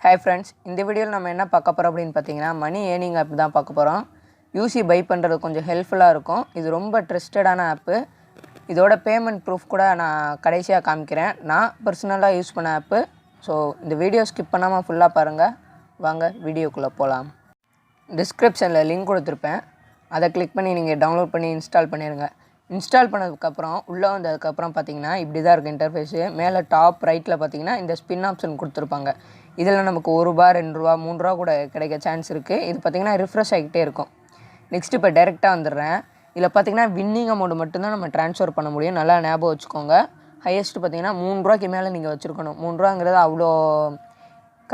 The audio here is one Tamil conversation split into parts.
ஹாய் ஃப்ரெண்ட்ஸ், இந்த வீடியோவில் நம்ம என்ன பார்க்க போகிறோம் அப்படின்னு பார்த்தீங்கன்னா மணி ஏர்னிங் ஆப் தான் பார்க்க போகிறோம். யூசி பை பண்ணுறது கொஞ்சம் ஹெல்ப்ஃபுல்லாக இருக்கும். இது ரொம்ப ட்ரஸ்டடான ஆப்பு. இதோட பேமெண்ட் ப்ரூஃப் கூட நான் கடைசியாக காமிக்கிறேன். நான் பர்சனலாக யூஸ் பண்ண ஆப்பு. ஸோ இந்த வீடியோ ஸ்கிப் பண்ணாமல் ஃபுல்லாக பாருங்கள். வாங்க வீடியோக்குள்ளே போகலாம். டிஸ்கிரிப்ஷனில் லிங்க் கொடுத்துருப்பேன். அதை கிளிக் பண்ணி நீங்கள் டவுன்லோட் பண்ணி இன்ஸ்டால் பண்ணிடுங்க. இன்ஸ்டால் பண்ணதுக்கப்புறம் உள்ளே வந்ததுக்கப்புறம் பார்த்தீங்கன்னா இப்படி தான் இருக்குது இன்டர்ஃபேஸு. மேலே டாப் ரைட்டில் பார்த்தீங்கன்னா இந்த ஸ்பின் ஆப்ஷன் கொடுத்துருப்பாங்க. இதில் நமக்கு ₹1, ₹2, ₹3 கூட கிடைக்க சான்ஸ் இருக்குது. இது பார்த்திங்கன்னா ரிஃப்ரெஷ் ஆகிக்கிட்டே இருக்கும். நெக்ஸ்ட் இப்போ டைரெக்டாக வந்துடுறேன். இதில் பார்த்திங்கன்னா வின்னிங் அமௌண்ட் மட்டும்தான் நம்ம ட்ரான்ஸ்ஃபர் பண்ண முடியும். நல்லா ஞாபகம் வச்சுக்கோங்க. ஹையஸ்ட்டு பார்த்திங்கன்னா ₹3 மேலே நீங்கள் வச்சுருக்கணும். ₹3 அவ்வளோ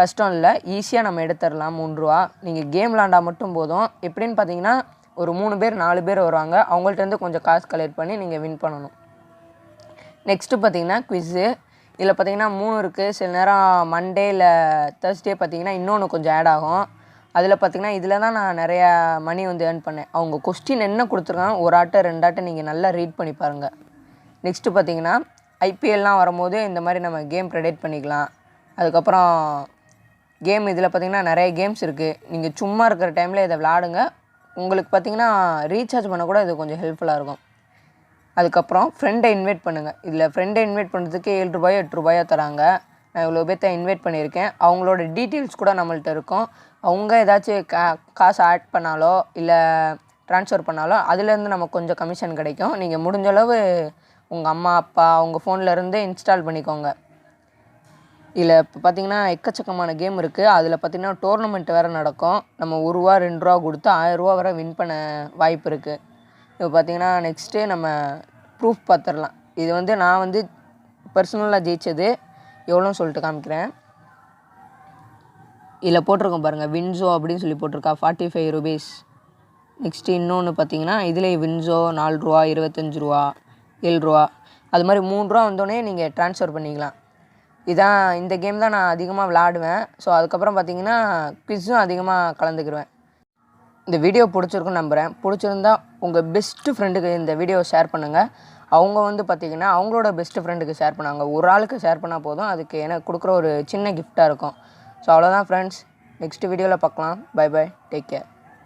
கஷ்டம் இல்லை, ஈஸியாக நம்ம எடுத்துடலாம். ₹3 நீங்கள் கேம் விளாண்டா மட்டும் போதும். எப்படின்னு பார்த்தீங்கன்னா ஒரு 3 பேர் 4 பேர் வருவாங்க. அவங்கள்ட்டேருந்து கொஞ்சம் காசு கலெக்ட் பண்ணி நீங்கள் வின் பண்ணணும். நெக்ஸ்ட்டு பார்த்தீங்கன்னா குவிஸு. இதில் பார்த்தீங்கன்னா 3 இருக்குது. சில நேரம் மண்டே இல்லை தேர்ஸ்டே பார்த்தீங்கன்னா இன்னொன்று கொஞ்சம் ஆட் ஆகும். அதில் பார்த்தீங்கன்னா இதில் தான் நான் நிறையா மணி வந்து ஏர்ன் பண்ணேன். அவங்க கொஸ்டின் என்ன கொடுத்துருக்காங்க, ஒரு ஆட்டை 2 ஆட்டை நீங்கள் நல்லா ரீட் பண்ணி பாருங்கள். நெக்ஸ்ட்டு பார்த்தீங்கன்னா ஐபிஎல்லாம் வரும்போது இந்த மாதிரி நம்ம கேம் ப்ரெடிக்ட் பண்ணிக்கலாம். அதுக்கப்புறம் கேம் இதில் பார்த்தீங்கன்னா நிறைய கேம்ஸ் இருக்குது. நீங்கள் சும்மா இருக்கிற டைமில் இதை விளாடுங்க. உங்களுக்கு பார்த்தீங்கன்னா ரீசார்ஜ் பண்ண கூட இது கொஞ்சம் ஹெல்ப்ஃபுல்லாக இருக்கும். அதுக்கப்புறம் ஃப்ரெண்டை இன்வைட் பண்ணுங்கள். இதில் ஃப்ரெண்டை இன்வைட் பண்ணுறதுக்கு ₹7 ₹8 தராங்க. நான் இவ்வளோ பேர்த்த இன்வைட் பண்ணியிருக்கேன். அவங்களோட டீட்டெயில்ஸ் கூட நம்மள்ட்ட இருக்கும். அவங்க ஏதாச்சும் காசு ஆட் பண்ணாலோ இல்லை ட்ரான்ஸ்ஃபர் பண்ணாலோ அதுலேருந்து நமக்கு கொஞ்சம் கமிஷன் கிடைக்கும். நீங்கள் முடிஞ்ச அளவு உங்கள் அம்மா அப்பா அவங்க ஃபோன்லேருந்து இன்ஸ்டால் பண்ணிக்கோங்க. இதில் இப்போ பார்த்திங்கன்னா எக்கச்சக்கமான கேம் இருக்குது. அதில் பார்த்திங்கன்னா டோர்னமெண்ட் வேறு நடக்கும். நம்ம ₹1 ₹2 கொடுத்து ₹1000 வரை வின் பண்ண வாய்ப்பு இருக்குது. இப்போ பார்த்திங்கன்னா நெக்ஸ்ட்டு நம்ம ப்ரூஃப் பார்த்துடலாம். இது வந்து நான் வந்து பர்சனலாக ஜெயித்தது எவ்வளோன்னு சொல்லிட்டு காமிக்கிறேன். இதில் போட்டிருக்கோம் பாருங்கள், வின்ஸோ அப்படின்னு சொல்லி போட்டிருக்கா, ₹45. நெக்ஸ்ட்டு இன்னொன்று பார்த்திங்கன்னா இதில் வின்ஸோ ₹4 ₹25 ₹7 அது மாதிரி ₹3 வந்தோடனே நீங்கள் ட்ரான்ஸ்ஃபர் பண்ணிக்கலாம். இதான் இந்த கேம் தான் நான் அதிகமாக விளாடுவேன். ஸோ அதுக்கப்புறம் பார்த்திங்கன்னா குவிஸும் அதிகமாக கலந்துக்கிடுவேன். இந்த வீடியோ பிடிச்சிருக்குன்னு நம்புகிறேன். பிடிச்சிருந்தா உங்கள் பெஸ்ட்டு ஃப்ரெண்டுக்கு இந்த வீடியோவை ஷேர் பண்ணுங்கள். அவங்க வந்து பார்த்திங்கன்னா அவங்களோட பெஸ்ட்டு ஃப்ரெண்டுக்கு ஷேர் பண்ணாங்க. ஒரு ஆளுக்கு ஷேர் பண்ணால் போதும். அதுக்கு எனக்கு கொடுக்குற ஒரு சின்ன கிஃப்டாக இருக்கும். ஸோ அவ்வளோதான் ஃப்ரெண்ட்ஸ். நெக்ஸ்ட் வீடியோவில் பார்க்கலாம். Bye bye, take care.